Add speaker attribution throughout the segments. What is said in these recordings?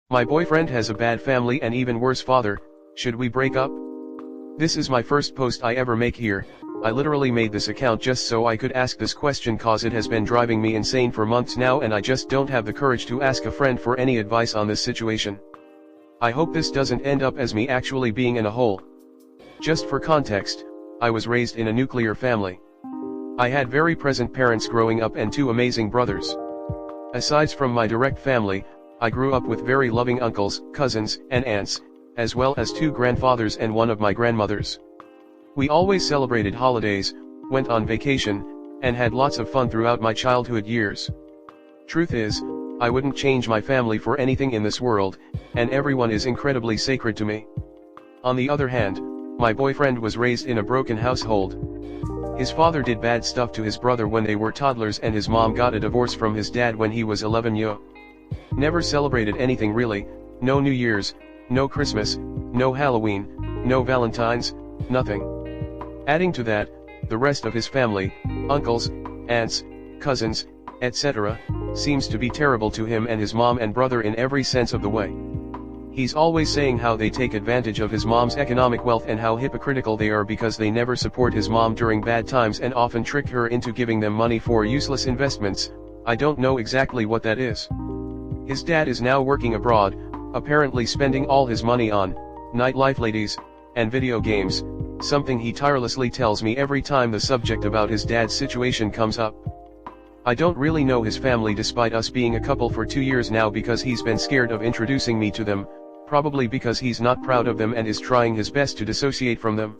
Speaker 1: My boyfriend has a bad family and even worse father, should we break up? This is my first post I ever make here. I literally made this account just so I could ask this question cause it has been driving me insane for months now and I just don't have the courage to ask a friend for any advice on this situation. I hope this doesn't end up as me actually being in a hole. Just for context, I was raised in a nuclear family. I had very present parents growing up and two amazing brothers. Aside from my direct family, I grew up with very loving uncles, cousins, and aunts, as well as two grandfathers and one of my grandmothers. We always celebrated holidays, went on vacation, and had lots of fun throughout my childhood years. Truth is, I wouldn't change my family for anything in this world, and everyone is incredibly sacred to me. On the other hand, my boyfriend was raised in a broken household. His father did bad stuff to his brother when they were toddlers and his mom got a divorce from his dad when he was 11 years. Never celebrated anything really, no New Year's, no Christmas, no Halloween, no Valentine's, nothing. Adding to that, the rest of his family, uncles, aunts, cousins, etc., seems to be terrible to him and his mom and brother in every sense of the way. He's always saying how they take advantage of his mom's economic wealth and how hypocritical they are because they never support his mom during bad times and often trick her into giving them money for useless investments. I don't know exactly what that is. His dad is now working abroad, apparently spending all his money on nightlife ladies and video games, something he tirelessly tells me every time the subject about his dad's situation comes up. I don't really know his family despite us being a couple for 2 years now because he's been scared of introducing me to them, probably because he's not proud of them and is trying his best to dissociate from them.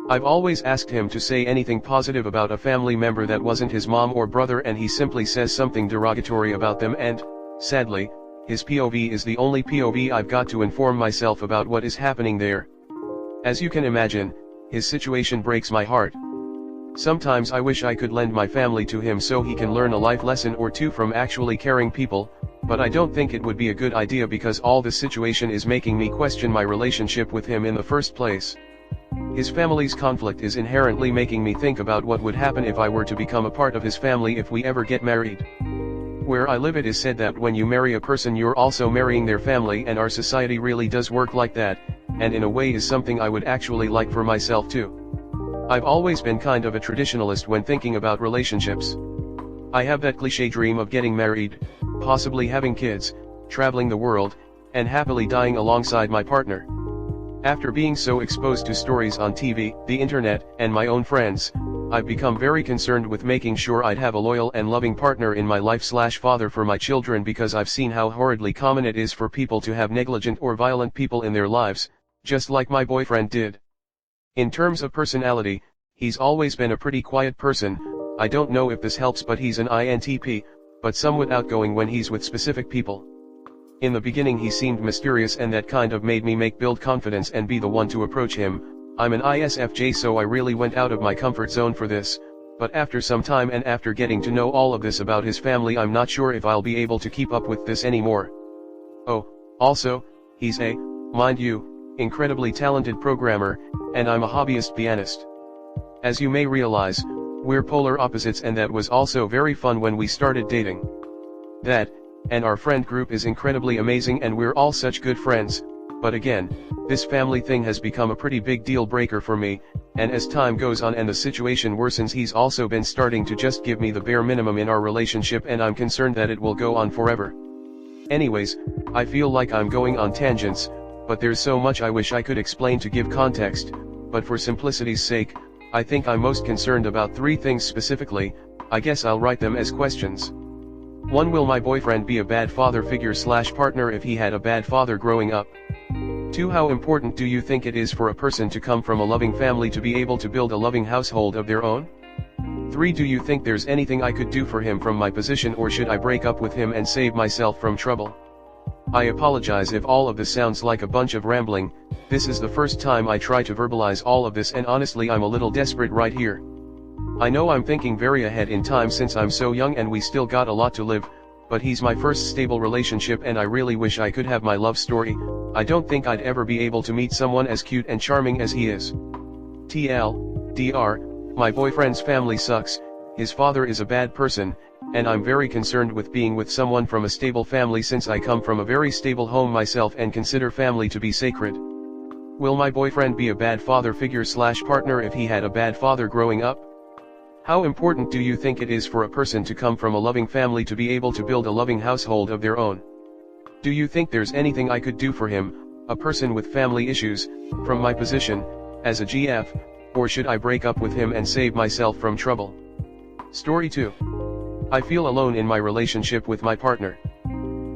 Speaker 1: I've always asked him to say anything positive about a family member that wasn't his mom or brother and he simply says something derogatory about them and, sadly, his POV is the only POV I've got to inform myself about what is happening there. As you can imagine, his situation breaks my heart. Sometimes I wish I could lend my family to him so he can learn a life lesson or two from actually caring people, but I don't think it would be a good idea because all this situation is making me question my relationship with him in the first place. His family's conflict is inherently making me think about what would happen if I were to become a part of his family if we ever get married. Where I live it is said that when you marry a person you're also marrying their family and our society really does work like that, and in a way is something I would actually like for myself too. I've always been kind of a traditionalist when thinking about relationships. I have that cliché dream of getting married, possibly having kids, traveling the world, and happily dying alongside my partner. After being so exposed to stories on TV, the internet, and my own friends, I've become very concerned with making sure I'd have a loyal and loving partner in my life/father for my children because I've seen how horridly common it is for people to have negligent or violent people in their lives, just like my boyfriend did. In terms of personality, he's always been a pretty quiet person. I don't know if this helps but he's an INTP, but somewhat outgoing when he's with specific people. In the beginning he seemed mysterious and that kind of made me build confidence and be the one to approach him. I'm an ISFJ so I really went out of my comfort zone for this, but after some time and after getting to know all of this about his family I'm not sure if I'll be able to keep up with this anymore. Oh, also, he's a, mind you, incredibly talented programmer, and I'm a hobbyist pianist. As you may realize, we're polar opposites and that was also very fun when we started dating. That, and our friend group is incredibly amazing and we're all such good friends, but again, this family thing has become a pretty big deal breaker for me, and as time goes on and the situation worsens he's also been starting to just give me the bare minimum in our relationship and I'm concerned that it will go on forever. Anyways, I feel like I'm going on tangents, but there's so much I wish I could explain to give context, but for simplicity's sake, I think I'm most concerned about 3 things specifically. I guess I'll write them as questions. 1. Will my boyfriend be a bad father figure/partner if he had a bad father growing up? 2. How important do you think it is for a person to come from a loving family to be able to build a loving household of their own? 3. Do you think there's anything I could do for him from my position or should I break up with him and save myself from trouble? I apologize if all of this sounds like a bunch of rambling. This is the first time I try to verbalize all of this and honestly I'm a little desperate right here. I know I'm thinking very ahead in time since I'm so young and we still got a lot to live, but he's my first stable relationship and I really wish I could have my love story. I don't think I'd ever be able to meet someone as cute and charming as he is. TLDR, my boyfriend's family sucks, his father is a bad person, and I'm very concerned with being with someone from a stable family since I come from a very stable home myself and consider family to be sacred. Will my boyfriend be a bad father figure / partner if he had a bad father growing up? How important do you think it is for a person to come from a loving family to be able to build a loving household of their own? Do you think there's anything I could do for him, a person with family issues, from my position, as a GF, or should I break up with him and save myself from trouble? Story 2. I feel alone in my relationship with my partner.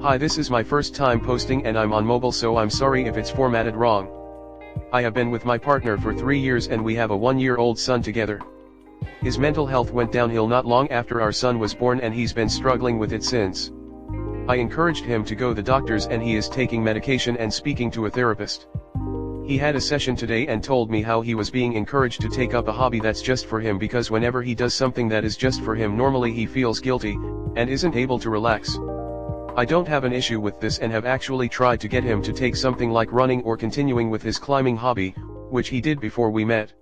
Speaker 1: Hi, this is my first time posting and I'm on mobile, so I'm sorry if it's formatted wrong. I have been with my partner for 3 years and we have a 1-year-old son together. His mental health went downhill not long after our son was born and he's been struggling with it since. I encouraged him to go to the doctors and he is taking medication and speaking to a therapist. He had a session today and told me how he was being encouraged to take up a hobby that's just for him because whenever he does something that is just for him normally he feels guilty, and isn't able to relax. I don't have an issue with this and have actually tried to get him to take something like running or continuing with his climbing hobby, which he did before we met.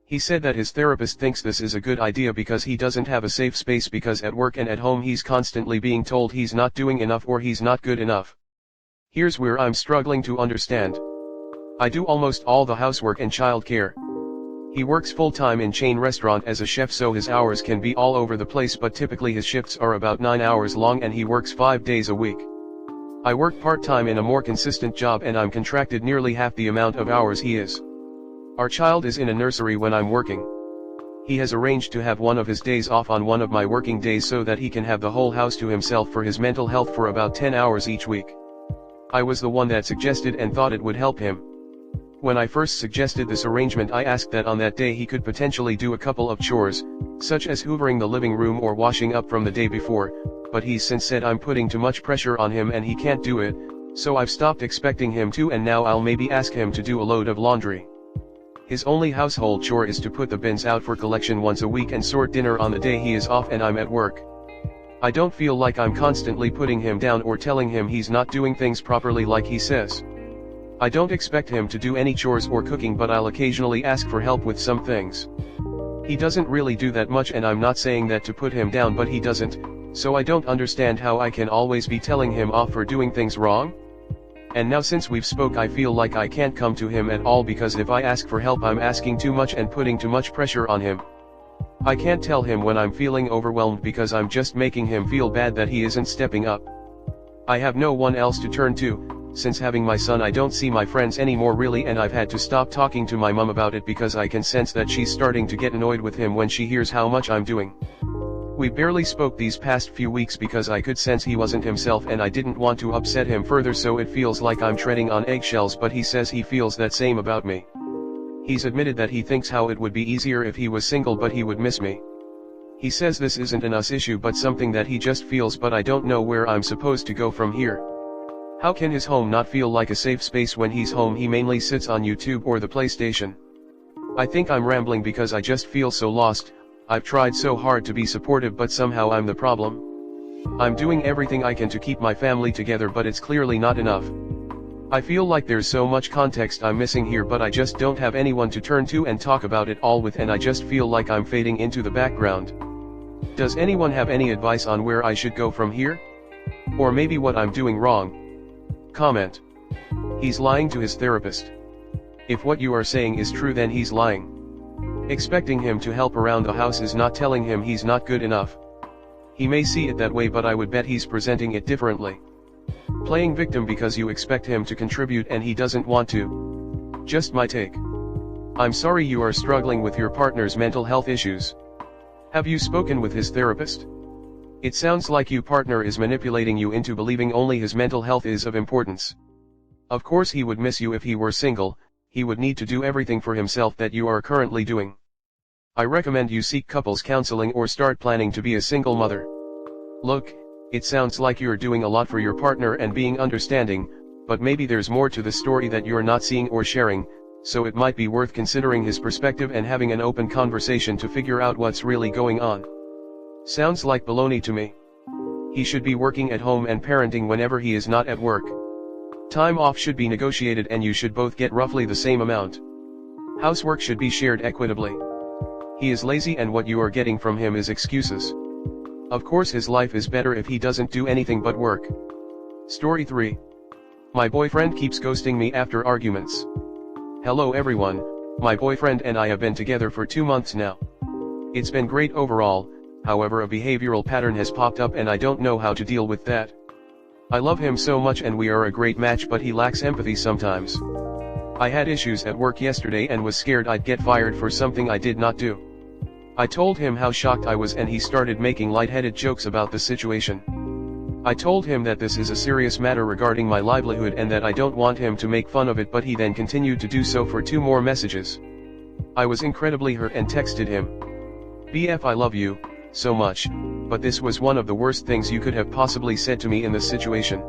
Speaker 1: He said that his therapist thinks this is a good idea because he doesn't have a safe space because at work and at home he's constantly being told he's not doing enough or he's not good enough. Here's where I'm struggling to understand. I do almost all the housework and childcare. He works full-time in chain restaurant as a chef, so his hours can be all over the place, but typically his shifts are about 9 hours long and he works 5 days a week. I work part-time in a more consistent job and I'm contracted nearly half the amount of hours he is. Our child is in a nursery when I'm working. He has arranged to have one of his days off on one of my working days so that he can have the whole house to himself for his mental health for about 10 hours each week. I was the one that suggested and thought it would help him. When I first suggested this arrangement, I asked that on that day he could potentially do a couple of chores, such as hoovering the living room or washing up from the day before, but he's since said I'm putting too much pressure on him and he can't do it, so I've stopped expecting him to, and now I'll maybe ask him to do a load of laundry. His only household chore is to put the bins out for collection once a week and sort dinner on the day he is off and I'm at work. I don't feel like I'm constantly putting him down or telling him he's not doing things properly like he says. I don't expect him to do any chores or cooking, but I'll occasionally ask for help with some things. He doesn't really do that much, and I'm not saying that to put him down, but he doesn't, so I don't understand how I can always be telling him off for doing things wrong. And now since we've spoke, I feel like I can't come to him at all because if I ask for help I'm asking too much and putting too much pressure on him. I can't tell him when I'm feeling overwhelmed because I'm just making him feel bad that he isn't stepping up. I have no one else to turn to. Since having my son I don't see my friends anymore really, and I've had to stop talking to my mom about it because I can sense that she's starting to get annoyed with him when she hears how much I'm doing. We barely spoke these past few weeks because I could sense he wasn't himself and I didn't want to upset him further, so it feels like I'm treading on eggshells, but he says he feels that same about me. He's admitted that he thinks how it would be easier if he was single, but he would miss me. He says this isn't an us issue but something that he just feels, but I don't know where I'm supposed to go from here. How can his home not feel like a safe space when he's home? He mainly sits on YouTube or the PlayStation. I think I'm rambling because I just feel so lost. I've tried so hard to be supportive, but somehow I'm the problem. I'm doing everything I can to keep my family together, but it's clearly not enough. I feel like there's so much context I'm missing here, but I just don't have anyone to turn to and talk about it all with, and I just feel like I'm fading into the background. Does anyone have any advice on where I should go from here? Or maybe what I'm doing wrong? Comment. He's lying to his therapist. If what you are saying is true, then he's lying. Expecting him to help around the house is not telling him he's not good enough. He may see it that way, but I would bet he's presenting it differently. Playing victim because you expect him to contribute and he doesn't want to. Just my take. I'm sorry you are struggling with your partner's mental health issues. Have you spoken with his therapist? It sounds like your partner is manipulating you into believing only his mental health is of importance. Of course he would miss you if he were single. He would need to do everything for himself that you are currently doing. I recommend you seek couples counseling or start planning to be a single mother. Look, it sounds like you're doing a lot for your partner and being understanding, but maybe there's more to the story that you're not seeing or sharing, so it might be worth considering his perspective and having an open conversation to figure out what's really going on. Sounds like baloney to me. He should be working at home and parenting whenever he is not at work. Time off should be negotiated and you should both get roughly the same amount. Housework should be shared equitably. He is lazy and what you are getting from him is excuses. Of course his life is better if he doesn't do anything but work. Story 3. My boyfriend keeps ghosting me after arguments. Hello everyone, my boyfriend and I have been together for 2 months now. It's been great overall, however a behavioral pattern has popped up and I don't know how to deal with that. I love him so much and we are a great match, but he lacks empathy sometimes. I had issues at work yesterday and was scared I'd get fired for something I did not do. I told him how shocked I was and he started making lightheaded jokes about the situation. I told him that this is a serious matter regarding my livelihood and that I don't want him to make fun of it, but he then continued to do so for 2 more messages. I was incredibly hurt and texted him, "BF, I love you so much, but this was one of the worst things you could have possibly said to me in this situation.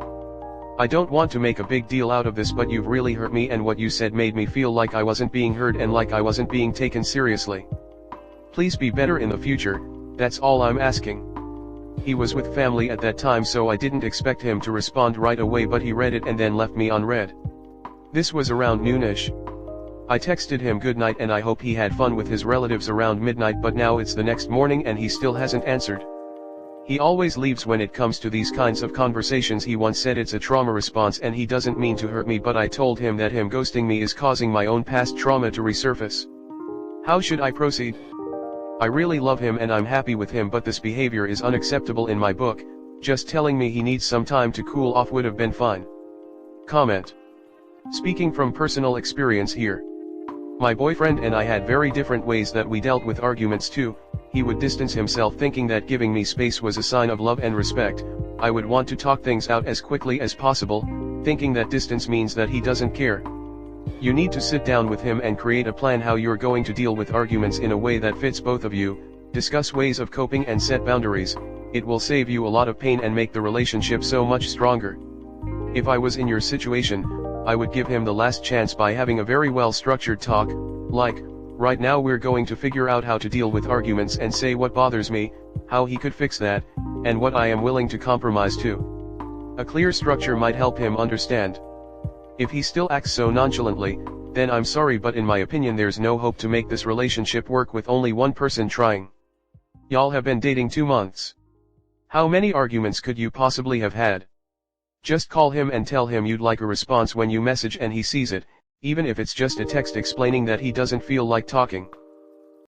Speaker 1: I don't want to make a big deal out of this, but you've really hurt me and what you said made me feel like I wasn't being heard and like I wasn't being taken seriously. Please be better in the future, that's all I'm asking." He was with family at that time, so I didn't expect him to respond right away, but he read it and then left me unread. This was around noonish. I texted him good night and I hope he had fun with his relatives around midnight, but now it's the next morning and he still hasn't answered. He always leaves when it comes to these kinds of conversations. He once said it's a trauma response and he doesn't mean to hurt me, but I told him that him ghosting me is causing my own past trauma to resurface. How should I proceed? I really love him and I'm happy with him, but this behavior is unacceptable in my book. Just telling me he needs some time to cool off would have been fine. Comment. Speaking from personal experience here. My boyfriend and I had very different ways that we dealt with arguments too. He would distance himself thinking that giving me space was a sign of love and respect. I would want to talk things out as quickly as possible, thinking that distance means that he doesn't care. You need to sit down with him and create a plan how you're going to deal with arguments in a way that fits both of you, discuss ways of coping and set boundaries. It will save you a lot of pain and make the relationship so much stronger. If I was in your situation, I would give him the last chance by having a very well structured talk, like, right now we're going to figure out how to deal with arguments and say what bothers me, how he could fix that, and what I am willing to compromise to. A clear structure might help him understand. If he still acts so nonchalantly, then I'm sorry, but in my opinion there's no hope to make this relationship work with only one person trying. Y'all have been dating 2 months. How many arguments could you possibly have had? Just call him and tell him you'd like a response when you message and he sees it, even if it's just a text explaining that he doesn't feel like talking.